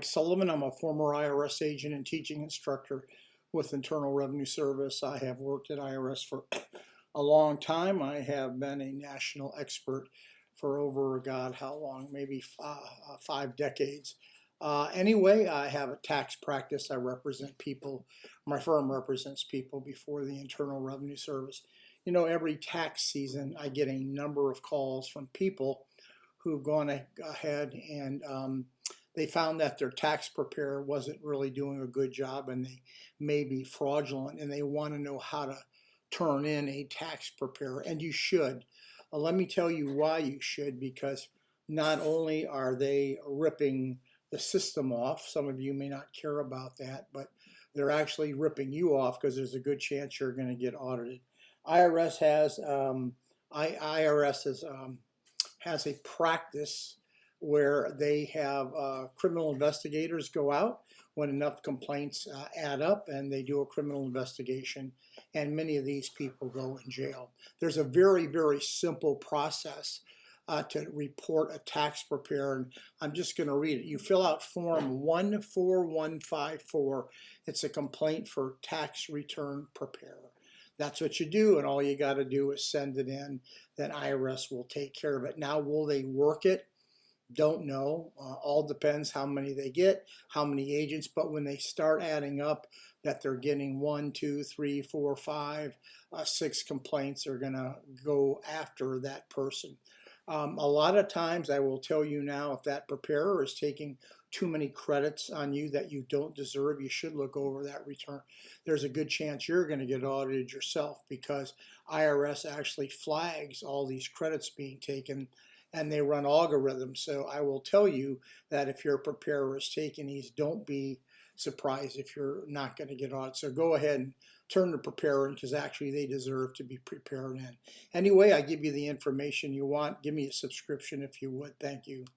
Sullivan. I'm a former IRS agent and teaching instructor with Internal Revenue Service. I have worked at IRS for a long time. I have been a national expert for over, God, how long? Maybe 5 decades. Anyway, I have a tax practice. I represent people, my firm represents people before the Internal Revenue Service. You know, every tax season, I get a number of calls from people who've gone ahead and they found that their tax preparer wasn't really doing a good job and they may be fraudulent, and they want to know how to turn in a tax preparer. And you should. Let me tell you why you should, because not only are they ripping the system off, some of you may not care about that, but they're actually ripping you off because there's a good chance you're going to get audited. IRS has a practice where they have criminal investigators go out when enough complaints add up, and they do a criminal investigation, and many of these people go in jail. There's a very, very simple process to report a tax preparer, and I'm just going to read it. You fill out form 14154. It's a complaint for tax return preparer. That's what you do, and all you got to do is send it in. Then IRS will take care of it. Now, will they work it? Don't know. All depends how many they get, how many agents. But when they start adding up that they're getting 1, 2, 3, 4, 5, 6 complaints, are going to go after that person. A lot of times, I will tell you now, if that preparer is taking too many credits on you that you don't deserve, you should look over that return. There's a good chance you're going to get audited yourself, because IRS actually flags all these credits being taken, and they run algorithms. So I will tell you that if your preparer is taking these, don't be surprised if you're not going to get audited. So go ahead and turn the preparer in, because actually they deserve to be prepared in. Anyway, I give you the information you want. Give me a subscription if you would. Thank you.